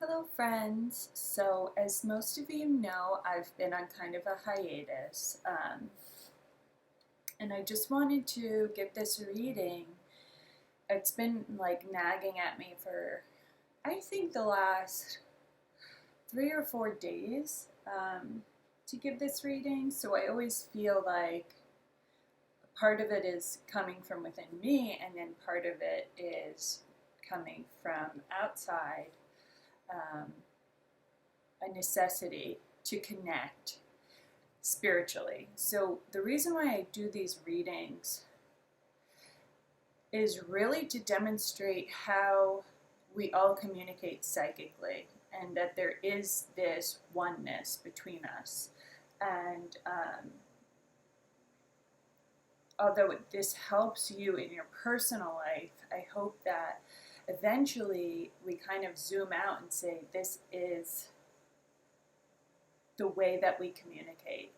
Hello friends. So as most of you know, I've been on kind of a hiatus, and I just wanted to give this reading. It's been like nagging at me for I think the last 3 or 4 days to give this reading. So I always feel like part of it is coming from within me, and then part of it is coming from outside. Um, a necessity to connect spiritually. So, the reason why I do these readings is really to demonstrate how we all communicate psychically and that there is this oneness between us. And although this helps you in your personal life, I hope that eventually we kind of zoom out and say, this is the way that we communicate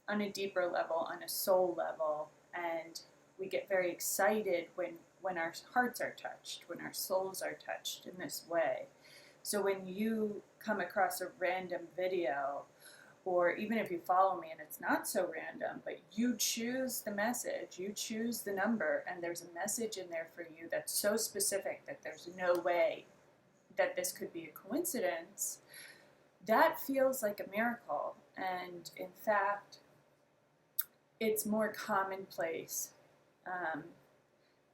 on a deeper level, on a soul level, and we get very excited when our hearts are touched, when our souls are touched in this way. So when you come across a random video, or even if you follow me and it's not so random, but you choose the message, you choose the number, and there's a message in there for you that's so specific that there's no way that this could be a coincidence, that feels like a miracle. And in fact, it's more commonplace um,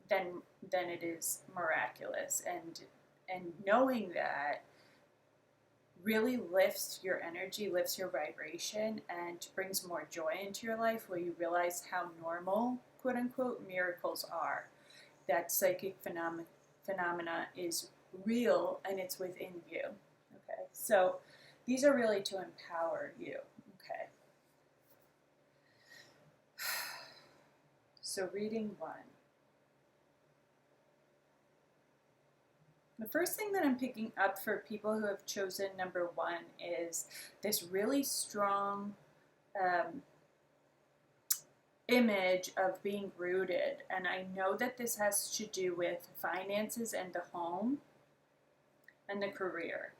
than it is miraculous. And knowing that really lifts your energy, lifts your vibration, and brings more joy into your life, where you realize how normal, quote unquote, miracles are. That psychic phenomena is real and it's within you. Okay, so these are really to empower you. Okay. So reading 1. The first thing that I'm picking up for people who have chosen number 1 is this really strong image of being rooted. And I know that this has to do with finances and the home and the career.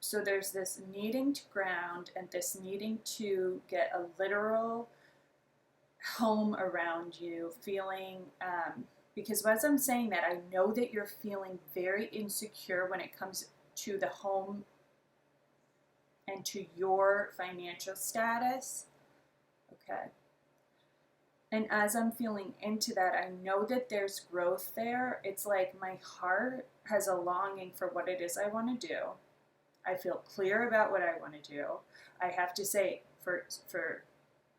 So there's this needing to ground and this needing to get a literal home around you, feeling, because as I'm saying that, I know that you're feeling very insecure when it comes to the home and to your financial status. Okay. And as I'm feeling into that, I know that there's growth there. It's like my heart has a longing for what it is I want to do. I feel clear about what I want to do. I have to say, for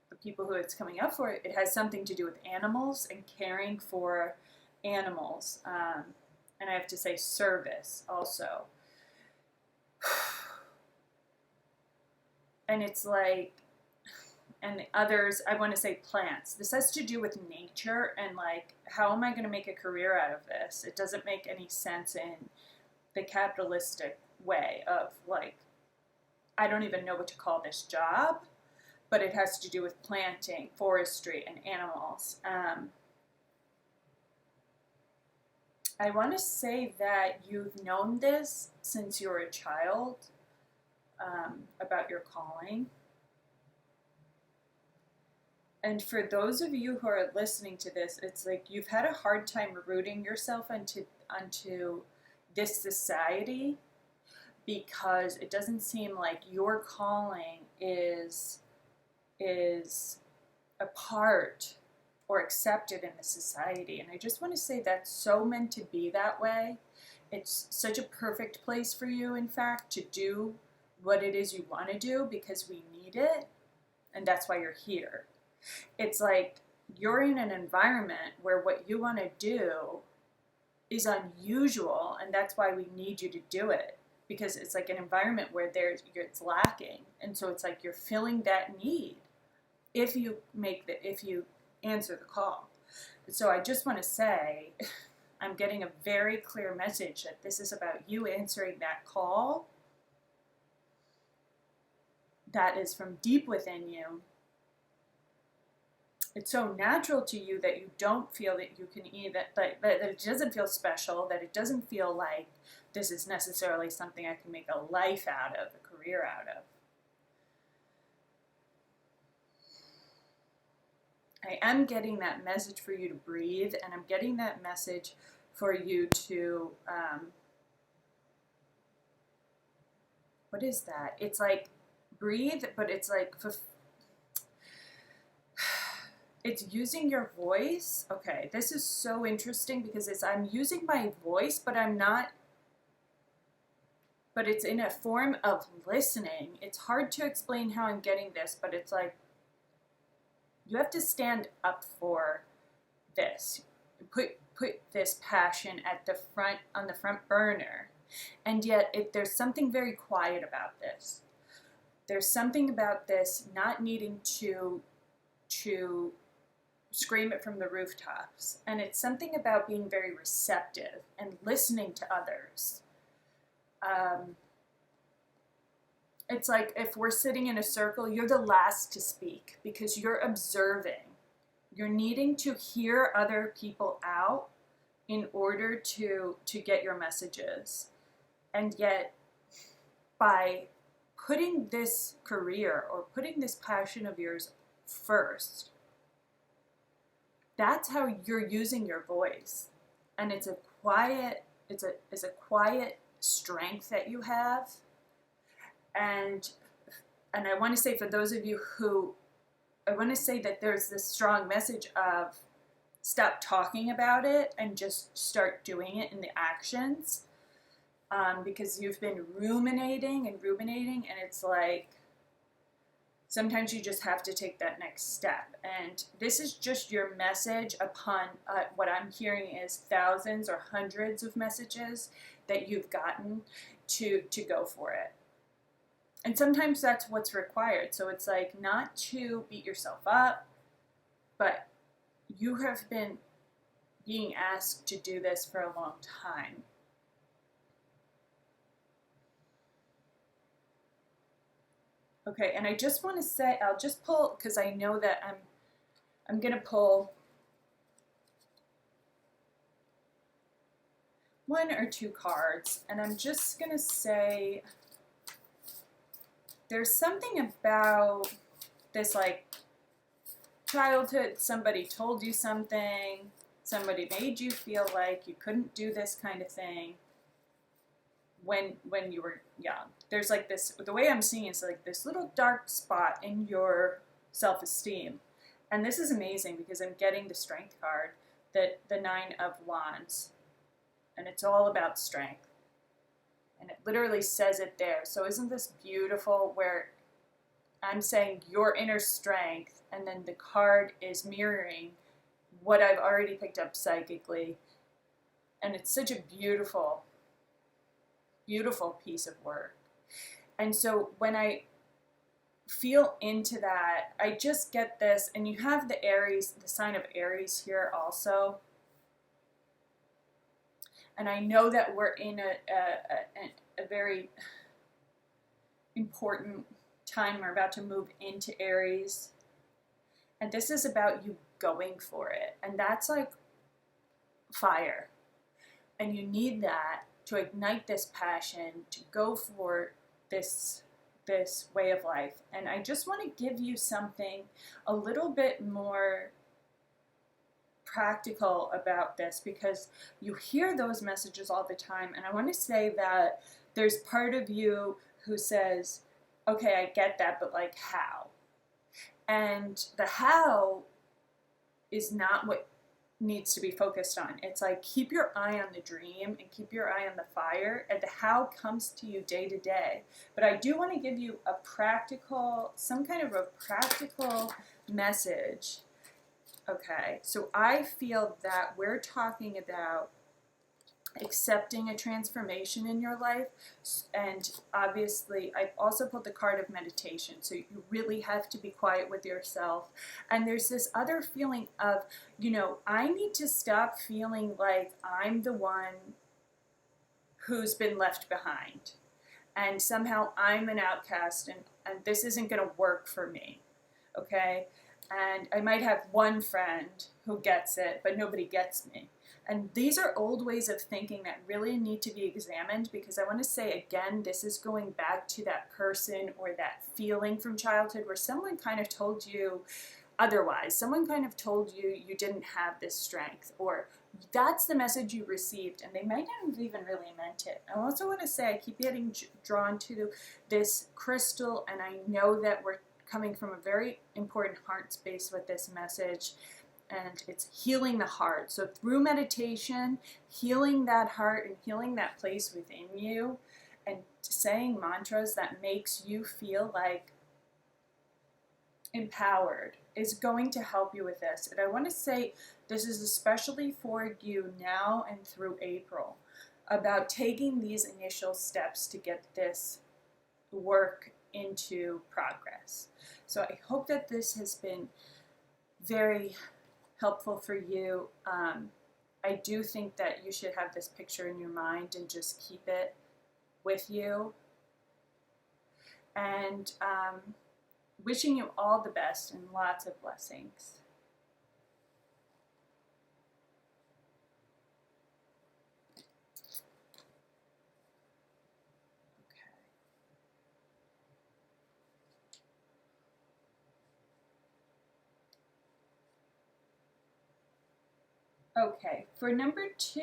the people who it's coming up for, it has something to do with animals and caring for animals. And I have to say service also. And it's like, and others, I want to say plants. This has to do with nature and like, how am I going to make a career out of this? It doesn't make any sense in the capitalistic way of like, I don't even know what to call this job, but it has to do with planting, forestry, and animals. I want to say that you've known this since you were a child, about your calling. And for those of you who are listening to this, it's like you've had a hard time rooting yourself onto this society, because it doesn't seem like your calling is a part or accepted in the society. And I just want to say that's so meant to be that way. It's such a perfect place for you, in fact, to do what it is you want to do, because we need it, and that's why you're here. It's like you're in an environment where what you want to do is unusual, and that's why we need you to do it, because it's like an environment where it's lacking, and so it's like you're filling that need if you answer the call. So I just want to say, I'm getting a very clear message that this is about you answering that call that is from deep within you, it's so natural to you that you don't feel that you can even, that it doesn't feel special, that it doesn't feel like this is necessarily something I can make a life out of, a career out of. I am getting that message for you to breathe, and I'm getting that message for you to, what is that? It's like breathe, but it's like, it's using your voice. Okay, this is so interesting because I'm using my voice, but I'm not, but it's in a form of listening. It's hard to explain how I'm getting this, but it's like, you have to stand up for this. Put this passion at the front, on the front burner. And yet there's something very quiet about this. There's something about this not needing to scream it from the rooftops. And it's something about being very receptive and listening to others. It's like if we're sitting in a circle, you're the last to speak because you're observing. You're needing to hear other people out in order to get your messages. And yet, by putting this career or putting this passion of yours first, that's how you're using your voice. And it's a quiet strength that you have. And I want to say, for those of you who, I want to say that there's this strong message of stop talking about it and just start doing it in the actions, because you've been ruminating, and it's like sometimes you just have to take that next step. And this is just your message upon what I'm hearing is thousands or hundreds of messages that you've gotten to go for it. And sometimes that's what's required. So it's like not to beat yourself up, but you have been being asked to do this for a long time. Okay, and I just want to say, I'll just pull, because I know that I'm going to pull one or two cards, and I'm just going to say, there's something about this, like, childhood, somebody told you something, somebody made you feel like you couldn't do this kind of thing when you were young. There's like this, the way I'm seeing is like this little dark spot in your self-esteem. And this is amazing because I'm getting the Strength card, the Nine of Wands, and it's all about strength. And it literally says it there. So isn't this beautiful, where I'm saying your inner strength, and then the card is mirroring what I've already picked up psychically. And it's such a beautiful, beautiful piece of work. And so when I feel into that, I just get this, and you have the Aries, the sign of Aries here also. And I know that we're in a very important time. We're about to move into Aries. And this is about you going for it. And that's like fire. And you need that to ignite this passion, to go for this way of life. And I just want to give you something a little bit more practical about this, because you hear those messages all the time. And I want to say that there's part of you who says, okay, I get that, but like how? And the how is not what needs to be focused on. It's like, keep your eye on the dream and keep your eye on the fire, and the how comes to you day to day. But I do want to give you a practical, some kind of a practical message. Okay, so I feel that we're talking about accepting a transformation in your life, and obviously I also put the card of meditation, so you really have to be quiet with yourself. And there's this other feeling of, you know, I need to stop feeling like I'm the one who's been left behind, and somehow I'm an outcast, and this isn't going to work for me. Okay, And I might have one friend who gets it, but nobody gets me. And these are old ways of thinking that really need to be examined, because I want to say again, this is going back to that person or that feeling from childhood where someone kind of told you otherwise. Someone kind of told you you didn't have this strength, or that's the message you received, and they might not have even really meant it. I also want to say I keep getting drawn to this crystal, and I know that we're coming from a very important heart space with this message, and it's healing the heart. So through meditation, healing that heart and healing that place within you, and saying mantras that makes you feel like empowered is going to help you with this. And I want to say this is especially for you now and through April, about taking these initial steps to get this work into progress. So I hope that this has been very helpful for you. I do think that you should have this picture in your mind and just keep it with you. And wishing you all the best and lots of blessings. Okay, for number 2,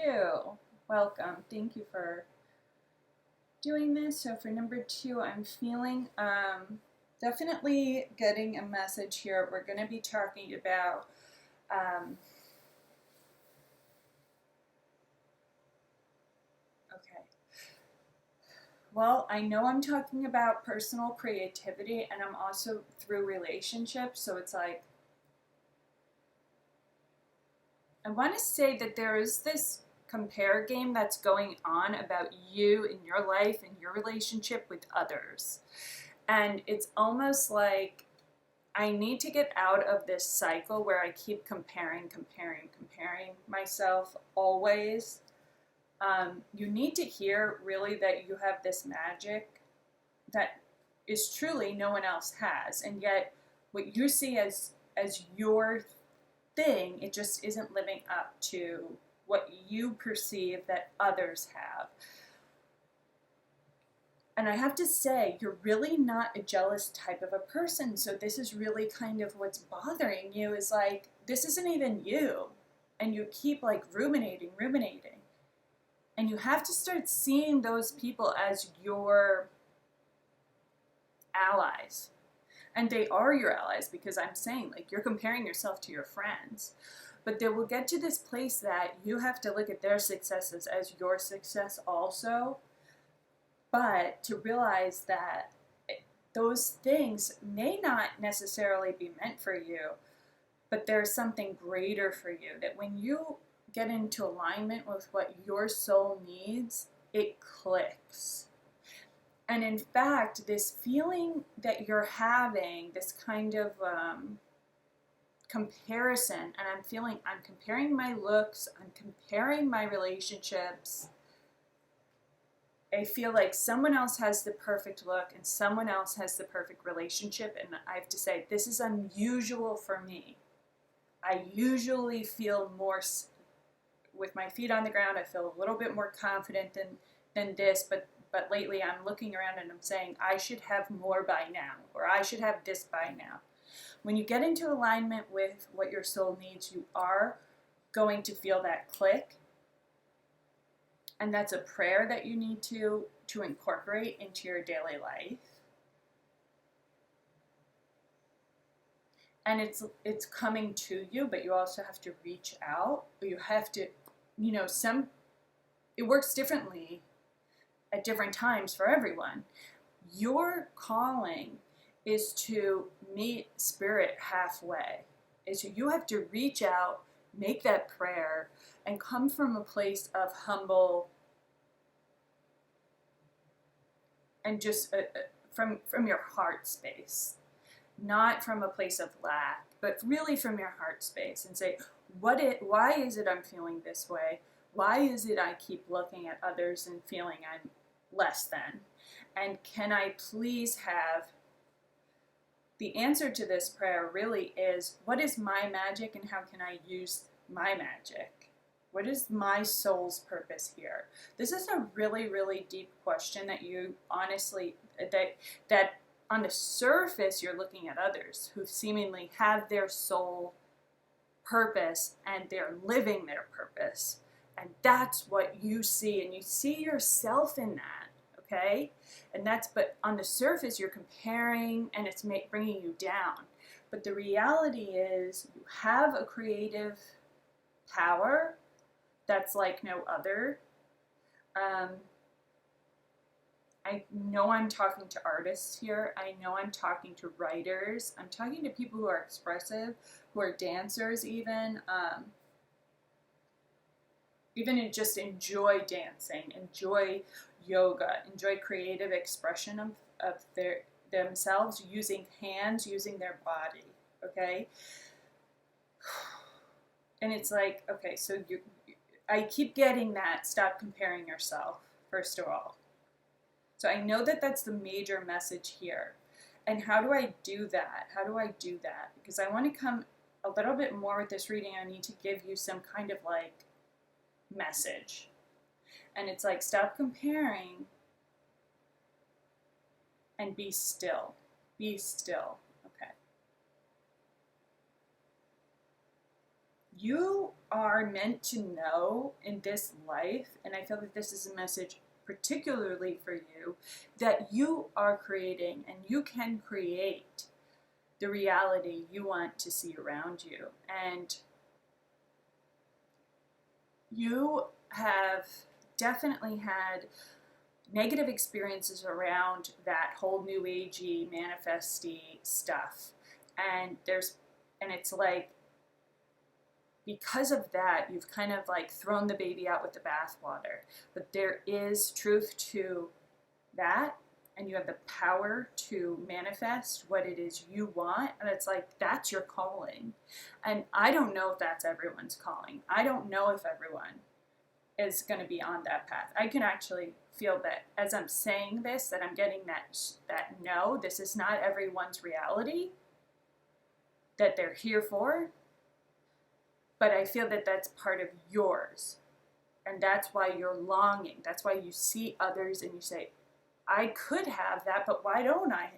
welcome. Thank you for doing this. So for number 2, I'm feeling definitely getting a message here. We're going to be talking about okay. Well, I know I'm talking about personal creativity, and I'm also through relationships, so it's like I want to say that there is this compare game that's going on about you in your life and your relationship with others. And it's almost like I need to get out of this cycle where I keep comparing myself always. You need to hear really that you have this magic that is truly no one else has. And yet what you see as your thing, it just isn't living up to what you perceive that others have. And I have to say, you're really not a jealous type of a person. So this is really kind of what's bothering you, is like, this isn't even you. And you keep like ruminating. And you have to start seeing those people as your allies. And they are your allies, because I'm saying, like, you're comparing yourself to your friends. But they will get to this place that you have to look at their successes as your success also. But to realize that those things may not necessarily be meant for you, but there's something greater for you. That when you get into alignment with what your soul needs, it clicks. And in fact, this feeling that you're having, this kind of comparison, and I'm comparing my looks, I'm comparing my relationships. I feel like someone else has the perfect look and someone else has the perfect relationship, and I have to say, this is unusual for me. I usually feel more, with my feet on the ground, I feel a little bit more confident than this, but lately I'm looking around and I'm saying, I should have more by now, or I should have this by now. When you get into alignment with what your soul needs, you are going to feel that click. And that's a prayer that you need to incorporate into your daily life. And it's coming to you, but you also have to reach out. You have to, it works differently at different times for everyone. Your calling is to meet spirit halfway. You have to reach out, make that prayer, and come from a place of humble and just from your heart space, not from a place of lack, but really from your heart space, and say, why is it I'm feeling this way? Why is it I keep looking at others and feeling I'm less than? And can I please have the answer to this prayer really is, what is my magic and how can I use my magic? What is my soul's purpose here? This is a really, really deep question that you honestly, that on the surface you're looking at others who seemingly have their soul purpose and they're living their purpose. And that's what you see, and you see yourself in that, okay? And that's, but on the surface you're comparing and it's bringing you down. But the reality is you have a creative power that's like no other. I know I'm talking to artists here. I know I'm talking to writers. I'm talking to people who are expressive, who are dancers even just enjoy dancing, enjoy yoga, enjoy creative expression of themselves using hands, using their body, okay? And it's like, okay, so I keep getting that, stop comparing yourself, first of all. So I know that that's the major message here. And how do I do that? How do I do that? Because I want to come a little bit more with this reading. I need to give you some kind of like message. And it's like, stop comparing and be still. Be still. Okay. You are meant to know in this life, and I feel that this is a message particularly for you, that you are creating and you can create the reality you want to see around you. And you have definitely had negative experiences around that whole new agey, manifesty stuff. And it's like, because of that, you've kind of like thrown the baby out with the bathwater. But there is truth to that, and you have the power to manifest what it is you want. And it's like, that's your calling. And I don't know if that's everyone's calling. I don't know if everyone is going to be on that path. I can actually feel that as I'm saying this, that I'm getting that no, this is not everyone's reality that they're here for. But I feel that that's part of yours. And that's why you're longing. That's why you see others and you say, I could have that, but why don't I?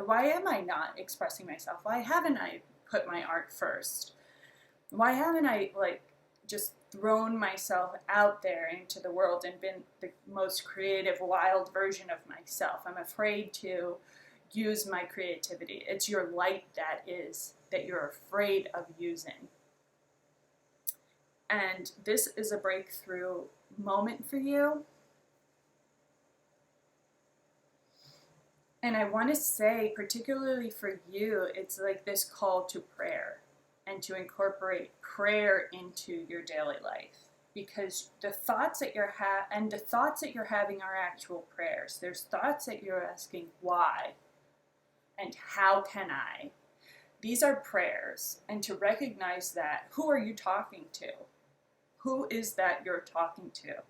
Why am I not expressing myself? Why haven't I put my art first? Why haven't I like just thrown myself out there into the world and been the most creative, wild version of myself? I'm afraid to use my creativity. It's your light that you're afraid of using. And this is a breakthrough moment for you. And I want to say, particularly for you, it's like this call to prayer and to incorporate prayer into your daily life. Because the thoughts that you're having are actual prayers. There's thoughts that you're asking, why? And how can I? These are prayers. And to recognize that, who are you talking to? Who is that you're talking to?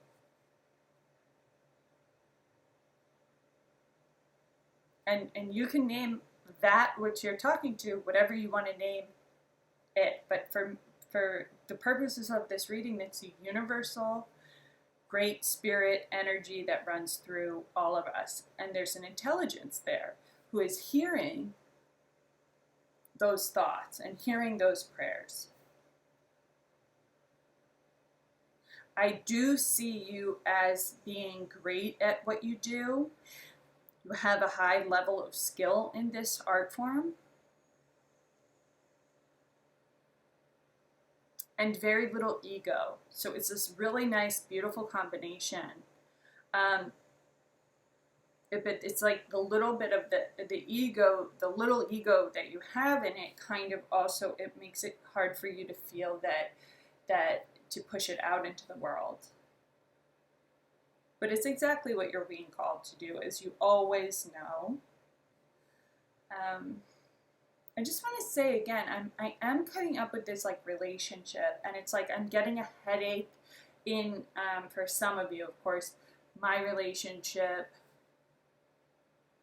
And you can name that which you're talking to, whatever you want to name it. But for the purposes of this reading, it's a universal, great spirit energy that runs through all of us. And there's an intelligence there who is hearing those thoughts and hearing those prayers. I do see you as being great at what you do. You have a high level of skill in this art form. And very little ego. So it's this really nice, beautiful combination. But it's like the little bit of the ego, the little ego that you have in it kind of also, it makes it hard for you to feel that to push it out into the world. But it's exactly what you're being called to do, as you always know. I just want to say again, I am coming up with this like relationship, and it's like I'm getting a headache in for some of you, of course, my relationship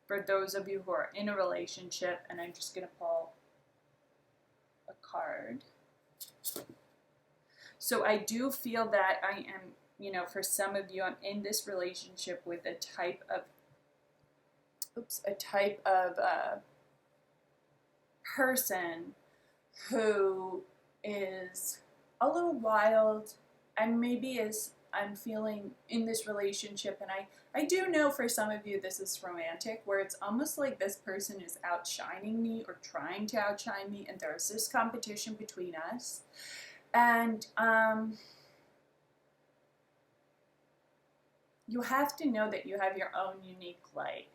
for those of you who are in a relationship, and I'm just going to pull a card. So I do feel that I am, you know, for some of you, I'm in this relationship with a type of person who is a little wild, and maybe as I'm feeling in this relationship, and I do know for some of you this is romantic, where it's almost like this person is outshining me or trying to outshine me, and there's this competition between us. And you have to know that you have your own unique light.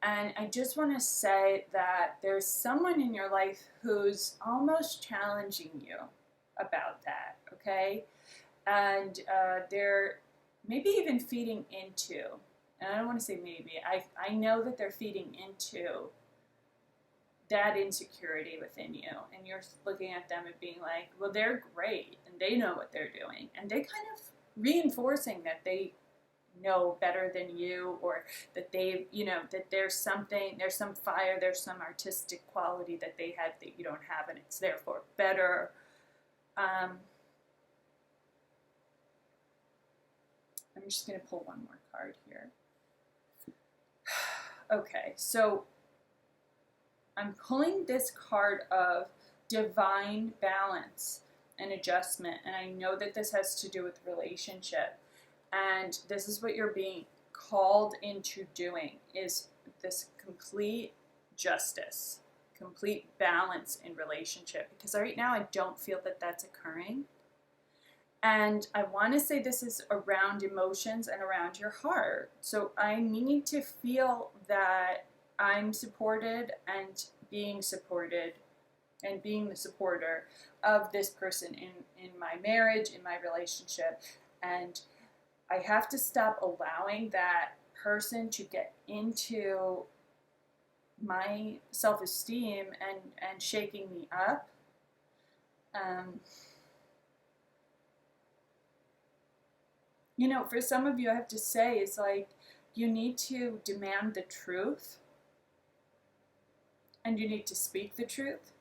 And I just want to say that there's someone in your life who's almost challenging you about that, okay? And they're maybe even feeding into, and I don't want to say maybe, I know that they're feeding into that insecurity within you. And you're looking at them and being like, well, they're great, and they know what they're doing. And they kind of reinforcing that they know better than you, or that they, you know, that there's some fire, there's some artistic quality that they have that you don't have, and it's therefore better. I'm just going to pull one more card here. Okay, so I'm pulling this card of divine balance and adjustment, and I know that this has to do with relationship. And this is what you're being called into doing, is this complete justice, complete balance in relationship. Because right now I don't feel that that's occurring. And I want to say this is around emotions and around your heart. So I need to feel that I'm supported and being supported and being the supporter of this person in my marriage, in my relationship. And I have to stop allowing that person to get into my self-esteem and shaking me up. You know, for some of you, I have to say, it's like you need to demand the truth, and you need to speak the truth.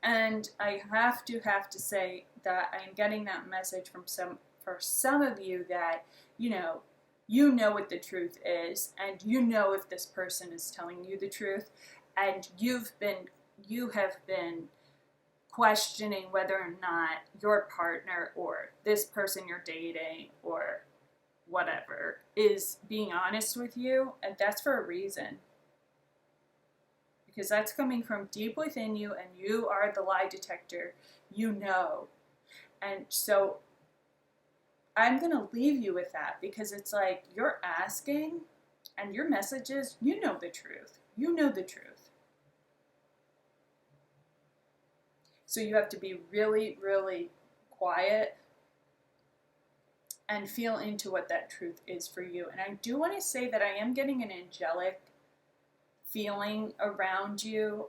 And I have to say that I am getting that message for some of you, that you know what the truth is, and you know if this person is telling you the truth, and you have been questioning whether or not your partner or this person you're dating or whatever is being honest with you, and that's for a reason. Because that's coming from deep within you, and you are the lie detector, you know. And so I'm going to leave you with that, because it's like you're asking, and your message is, you know the truth. You know the truth. So you have to be really, really quiet and feel into what that truth is for you. And I do want to say that I am getting an angelic feeling around you.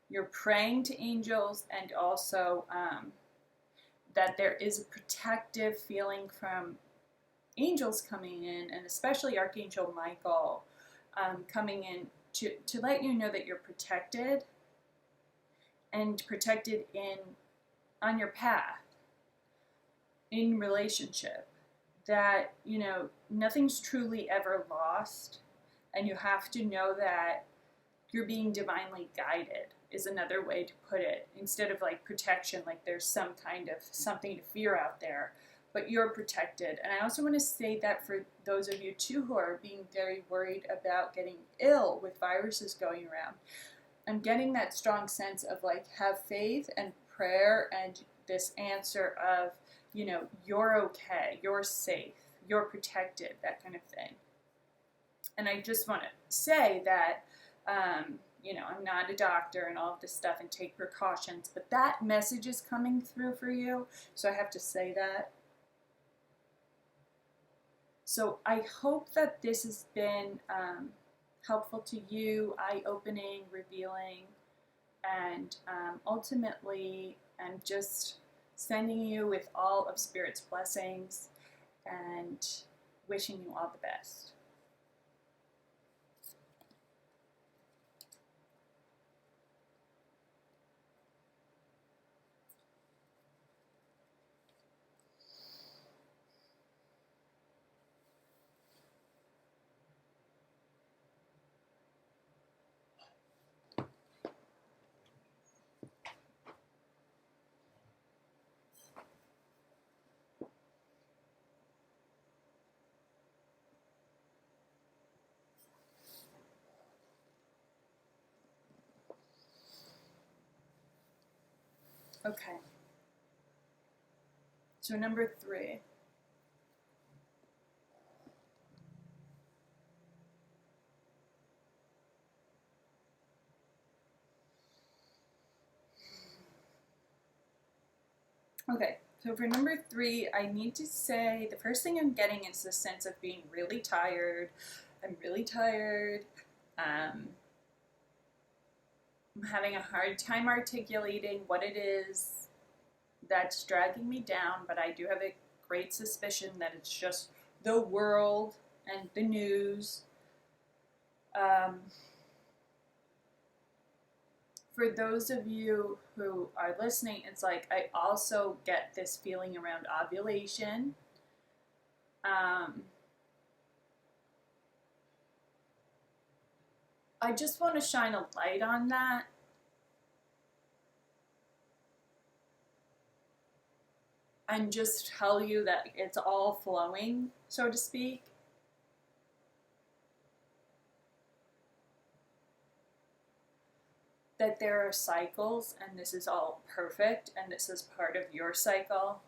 You're praying to angels, and also that there is a protective feeling from angels coming in, and especially Archangel Michael coming in to let you know that you're protected, and protected on your path in relationship. That, you know, nothing's truly ever lost, and you have to know that you're being divinely guided, is another way to put it, instead of like protection, like there's some kind of something to fear out there, but you're protected. And I also want to say that for those of you too who are being very worried about getting ill with viruses going around, I'm getting that strong sense of like, have faith and prayer, and this answer of, you know, you're okay, you're safe, you're protected, that kind of thing. And I just want to say that, you know, I'm not a doctor and all of this stuff, and take precautions, but that message is coming through for you, so I have to say that. So I hope that this has been helpful to you, eye-opening, revealing, and ultimately I'm just sending you with all of Spirit's blessings, and wishing you all the best. Okay. So number 3. Okay, so for number 3, I need to say the first thing I'm getting is the sense of being really tired. I'm really tired. I'm having a hard time articulating what it is that's dragging me down, but I do have a great suspicion that it's just the world and the news. For those of you who are listening, it's like I also get this feeling around ovulation. I just want to shine a light on that. And just tell you that it's all flowing, so to speak. That there are cycles, and this is all perfect, and this is part of your cycle.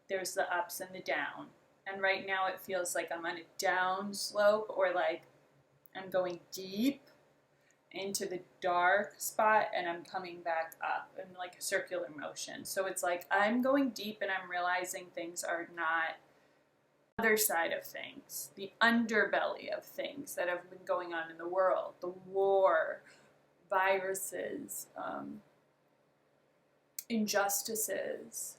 There's the ups and the down. And right now it feels like I'm on a down slope, or like I'm going deep into the dark spot and I'm coming back up in like a circular motion. So it's like I'm going deep and I'm realizing things are not the other side of things, the underbelly of things that have been going on in the world, the war, viruses, injustices.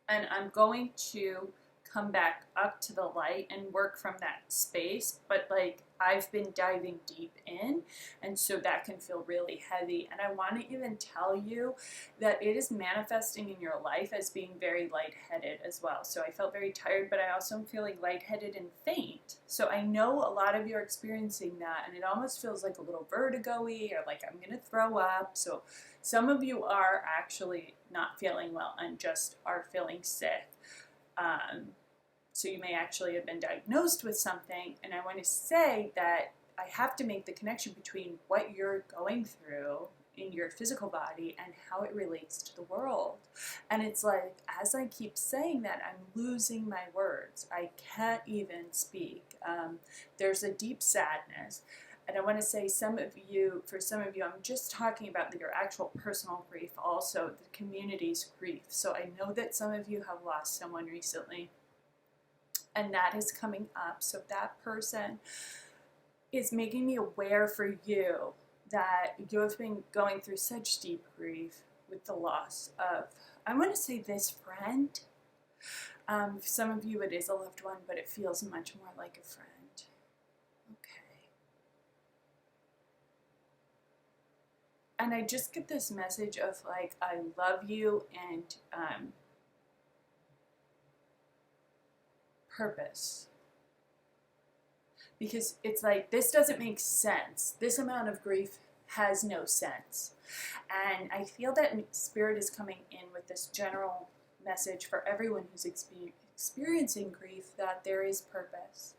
And I'm going to come back up to the light and work from that space, but like I've been diving deep in, and so that can feel really heavy. And I want to even tell you that it is manifesting in your life as being very lightheaded as well. So I felt very tired, but I also am feeling lightheaded and faint. So I know a lot of you are experiencing that, and it almost feels like a little vertigo-y, or like I'm gonna throw up. So some of you are actually not feeling well and just are feeling sick. So you may actually have been diagnosed with something, and I want to say that I have to make the connection between what you're going through in your physical body and how it relates to the world. And it's like, as I keep saying that, I'm losing my words. I can't even speak. There's a deep sadness. And I want to say for some of you, I'm just talking about your actual personal grief, also the community's grief. So I know that some of you have lost someone recently, and that is coming up. So that person is making me aware for you that you have been going through such deep grief with the loss of, I want to say, this friend. For some of you it is a loved one, but it feels much more like a friend. Okay. And I just get this message of like, I love you, and purpose. Because it's like, this doesn't make sense. This amount of grief has no sense. And I feel that Spirit is coming in with this general message for everyone who's experiencing grief, that there is purpose,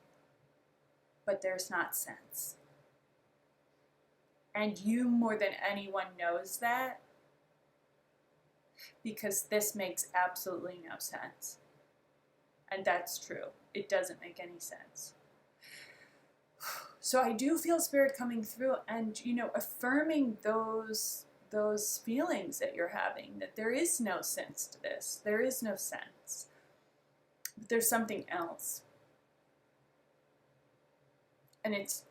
but there's not sense. And you more than anyone knows that, because this makes absolutely no sense. And that's true. It doesn't make any sense. So I do feel Spirit coming through and, affirming those feelings that you're having, that there is no sense to this. There is no sense. But there's something else. And it's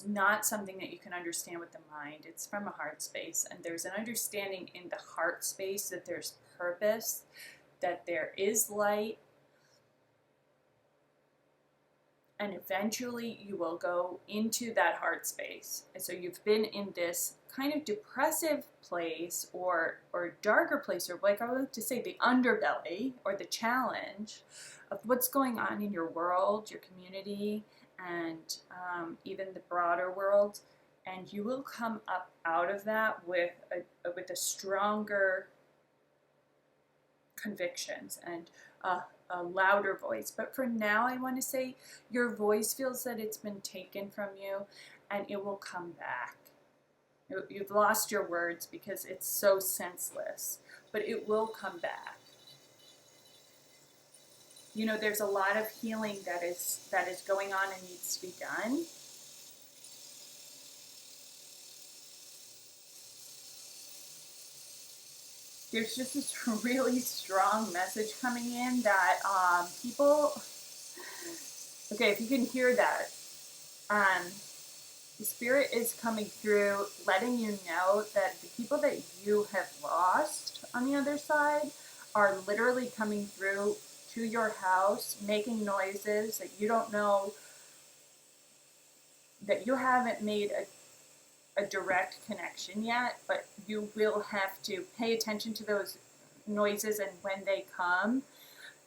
not something that you can understand with the mind. It's from a heart space. And there's an understanding in the heart space that there's purpose, that there is light, And eventually you will go into that heart space. And so you've been in this kind of depressive place or darker place, or like I like to say, the underbelly or the challenge of what's going on in your world, your community, and even the broader world. And you will come up out of that with a stronger convictions and a louder voice. But for now, I want to say your voice feels that it's been taken from you, and it will come back. You've lost your words because it's so senseless, but it will come back. You know, there's a lot of healing that is going on and needs to be done. There's just this really strong message coming in that people, okay, if you can hear that, the Spirit is coming through, letting you know that the people that you have lost on the other side are literally coming through to your house, making noises that you don't know, that you haven't made a direct connection yet, but you will have to pay attention to those noises and when they come.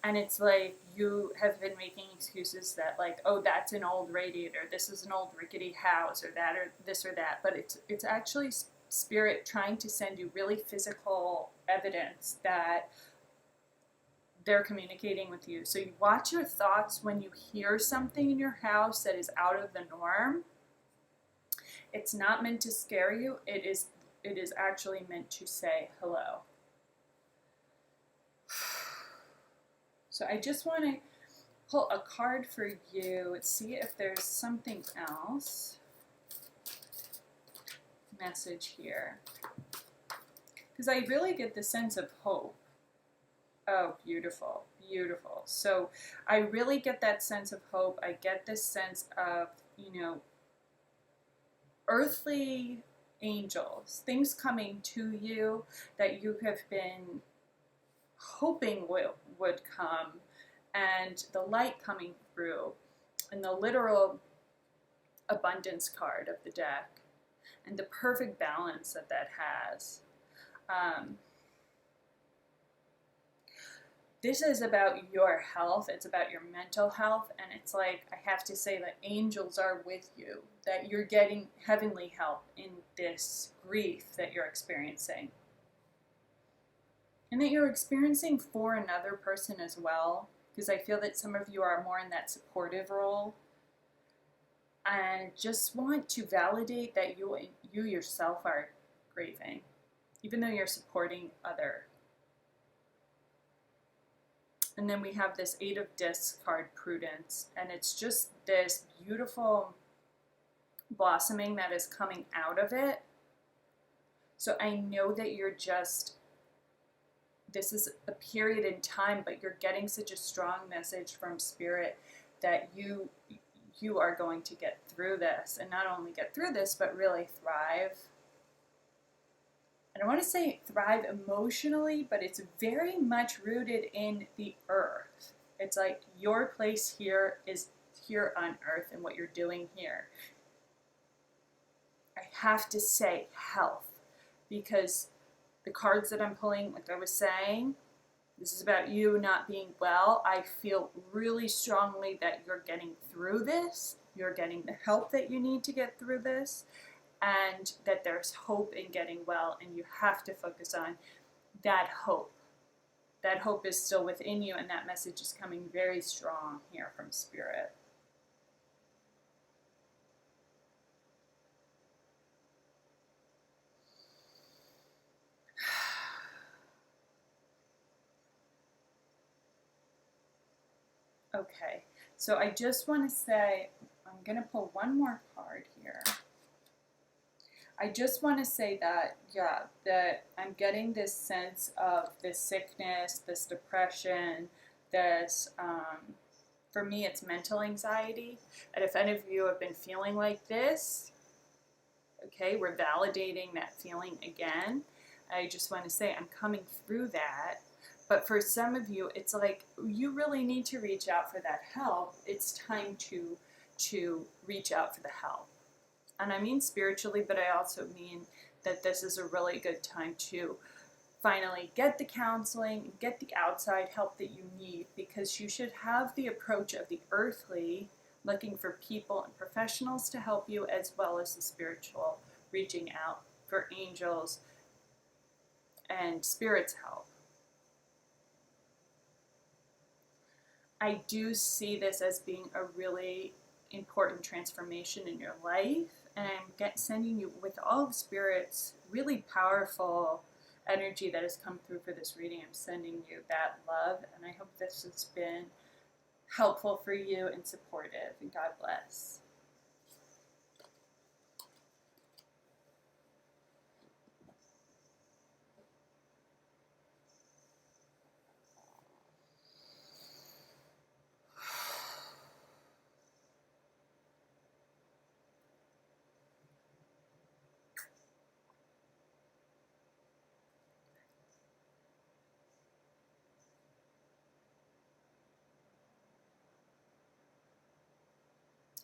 And it's like you have been making excuses that, like, oh, that's an old radiator, this is an old rickety house, or that, or this or that. But it's actually Spirit trying to send you really physical evidence that they're communicating with you. So you watch your thoughts when you hear something in your house that is out of the norm. It's not meant to scare you. It is actually meant to say hello. So I just want to pull a card for you. Let's see if there's something else. Message here. Because I really get the sense of hope. Oh, beautiful, beautiful. So I really get that sense of hope. I get this sense of, you know, earthly angels, things coming to you that you have been hoping would come, and the light coming through, and the literal abundance card of the deck, and the perfect balance that has. This is about your health, it's about your mental health, and it's like, I have to say that angels are with you, that you're getting heavenly help in this grief that you're experiencing. And that you're experiencing for another person as well, because I feel that some of you are more in that supportive role. And just want to validate that you yourself are grieving, even though you're supporting other. And then we have this 8 of Discs card, Prudence, and it's just this beautiful blossoming that is coming out of it. So I know that you're just, this is a period in time, but you're getting such a strong message from Spirit that you are going to get through this, and not only get through this, but really thrive. And I want to say thrive emotionally, but it's very much rooted in the earth. It's like your place here is here on earth and what you're doing here. I have to say health, because the cards that I'm pulling, like I was saying, this is about you not being well. I feel really strongly that you're getting through this. You're getting the help that you need to get through this. And that there's hope in getting well, and you have to focus on that hope. That hope is still within you, and that message is coming very strong here from Spirit. Okay, so I just want to say, I'm going to pull one more card here. I just want to say that, yeah, that I'm getting this sense of this sickness, this depression, this, for me, it's mental anxiety. And if any of you have been feeling like this, okay, we're validating that feeling again. I just want to say I'm coming through that. But for some of you, it's like you really need to reach out for that help. It's time to to reach out for the help. And I mean spiritually, but I also mean that this is a really good time to finally get the counseling, get the outside help that you need, because you should have the approach of the earthly, looking for people and professionals to help you, as well as the spiritual, reaching out for angels and spirits help. I do see this as being a really important transformation in your life, and I'm sending you, with all of Spirit's really powerful energy that has come through for this reading, I'm sending you that love, and I hope this has been helpful for you and supportive, and God bless.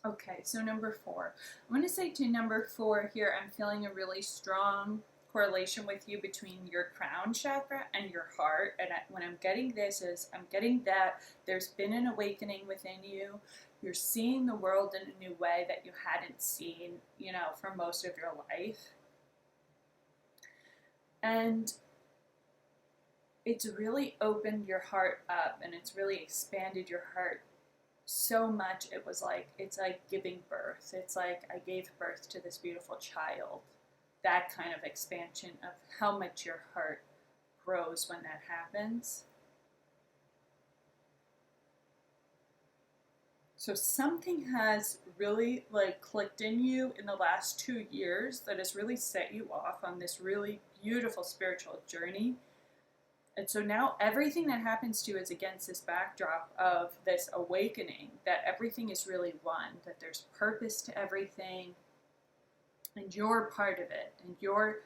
Okay, so number 4. I'm going to say to number 4 here, I'm feeling a really strong correlation with you between your crown chakra and your heart. And when I'm getting this is, I'm getting that there's been an awakening within you. You're seeing the world in a new way that you hadn't seen, for most of your life. And it's really opened your heart up, and it's really expanded your heart so much. It's like giving birth. It's like I gave birth to this beautiful child. That kind of expansion of how much your heart grows when that happens. So something has really clicked in you in the last 2 years that has really set you off on this really beautiful spiritual journey. And so now everything that happens to you is against this backdrop of this awakening, that everything is really one, that there's purpose to everything, and you're part of it, and you're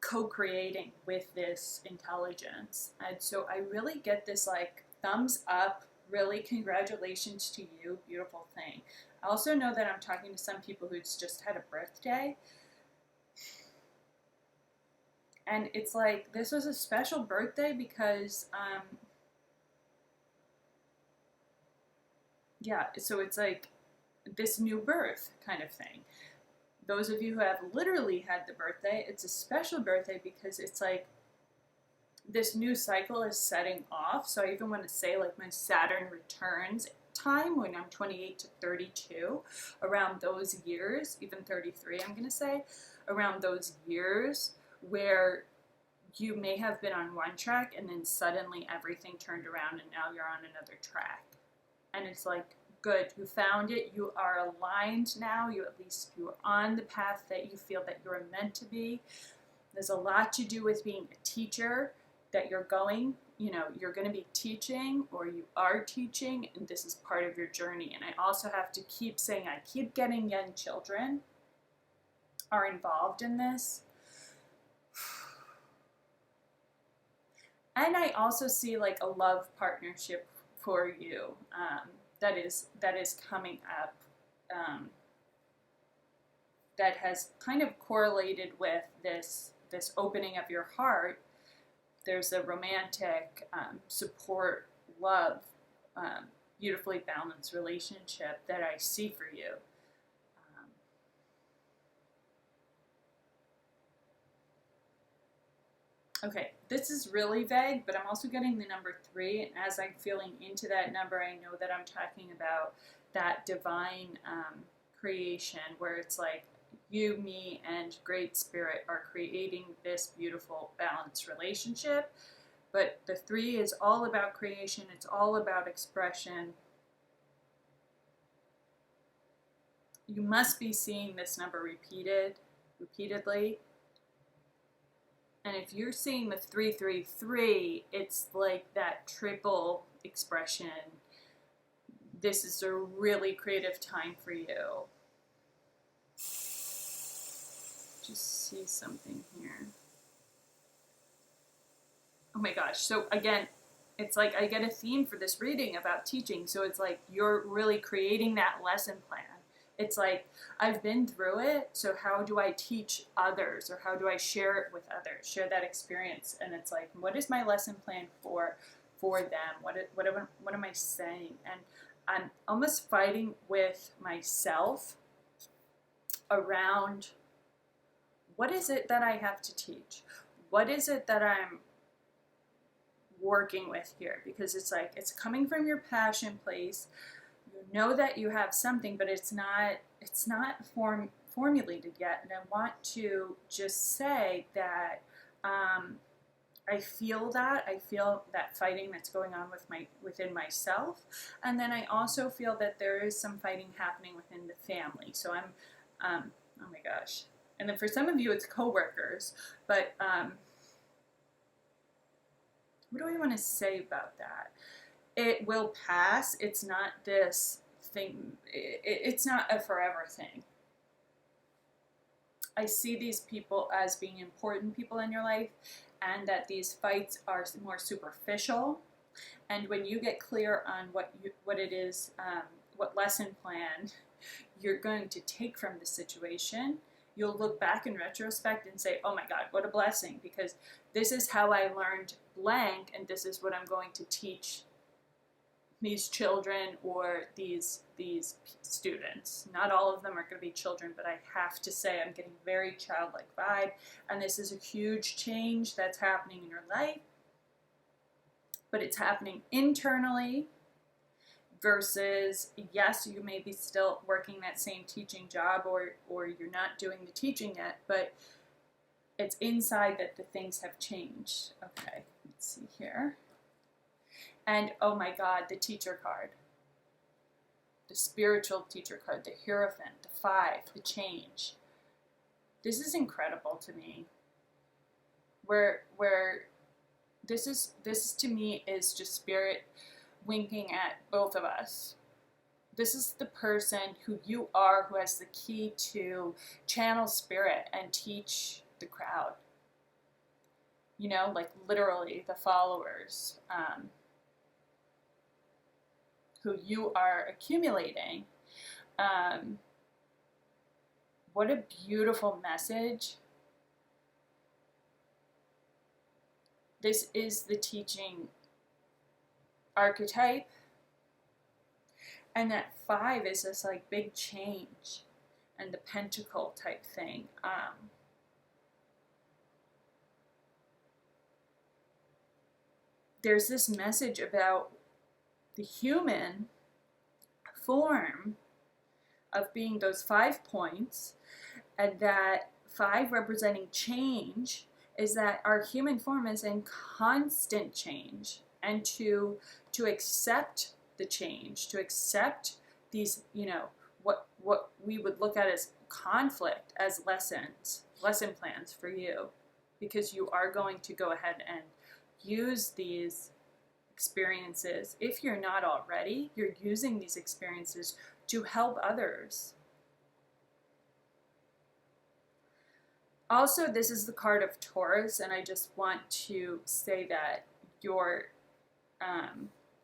co-creating with this intelligence. And so I really get this thumbs up, really congratulations to you, beautiful thing. I also know that I'm talking to some people who's just had a birthday. And it's like, this was a special birthday because, so it's like this new birth kind of thing. Those of you who have literally had the birthday, it's a special birthday because it's like this new cycle is setting off. So I even want to say my Saturn returns time when I'm 28 to 32, around those years, even 33, I'm going to say, around those years, where you may have been on one track and then suddenly everything turned around and now you're on another track. And it's like, good, you found it, you are aligned now, you're on the path that you feel that you're meant to be. There's a lot to do with being a teacher, that you're going to be teaching, or you are teaching, and this is part of your journey. And I also have to keep saying, I keep getting young children are involved in this. And I also see a love partnership for you that is coming up, that has kind of correlated with this opening of your heart. There's a romantic support, love, beautifully balanced relationship that I see for you. Okay, this is really vague, but I'm also getting the number 3, and as I'm feeling into that number, I know that I'm talking about that divine creation, where it's like you, me, and Great Spirit are creating this beautiful, balanced relationship. But the 3 is all about creation, it's all about expression. You must be seeing this number repeatedly. And if you're seeing the 333, it's like that triple expression. This is a really creative time for you. Just see something here. Oh my gosh. So again, it's like I get a theme for this reading about teaching. So it's like you're really creating that lesson plan. It's like I've been through it, so how do I teach others, or how do I share it with others, share that experience? And it's like, what is my lesson plan for them? What am I saying? And I'm almost fighting with myself around what is it that I have to teach? What is it that I'm working with here? Because it's like it's coming from your passion place. You know that you have something, but it's not formulated yet. And I want to just say that I feel that fighting that's going on within myself, and then I also feel that there is some fighting happening within the family. So I'm oh my gosh. And then for some of you it's coworkers, but what do I want to say about that? It will pass. It's not this thing. It's not a forever thing. I see these people as being important people in your life, and that these fights are more superficial. And when you get clear on what it is, what lesson plan you're going to take from the situation, you'll look back in retrospect and say, oh my God, what a blessing, because this is how I learned blank, and this is what I'm going to teach these children or these students. Not all of them are going to be children, but I have to say I'm getting very childlike vibe, and this is a huge change that's happening in your life, but it's happening internally versus, yes, you may be still working that same teaching job, or you're not doing the teaching yet, but it's inside that the things have changed. Okay, let's see here. And oh my God, the teacher card, the spiritual teacher card, the Hierophant, the 5, the change. This is incredible to me. Where this to me is just spirit winking at both of us. This is the person who you are, who has the key to channel spirit and teach the crowd. You know, like literally the followers. Who you are accumulating. What a beautiful message. This is the teaching archetype. And that 5 is this like big change, and the pentacle type thing. There's this message about the human form of being those 5 points, and that 5 representing change is that our human form is in constant change, and to accept the change, to accept these, you know, what we would look at as conflict as lesson plans for you, because you are going to go ahead and use these experiences. If you're not already, you're using these experiences to help others. Also, this is the card of Taurus, and I just want to say that your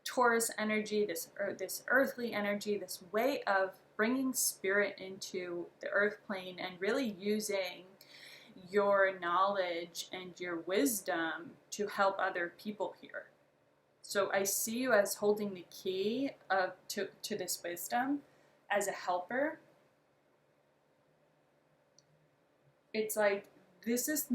Taurus energy, this earthly energy, this way of bringing spirit into the earth plane and really using your knowledge and your wisdom to help other people here. So I see you as holding the key to this wisdom as a helper. It's like this is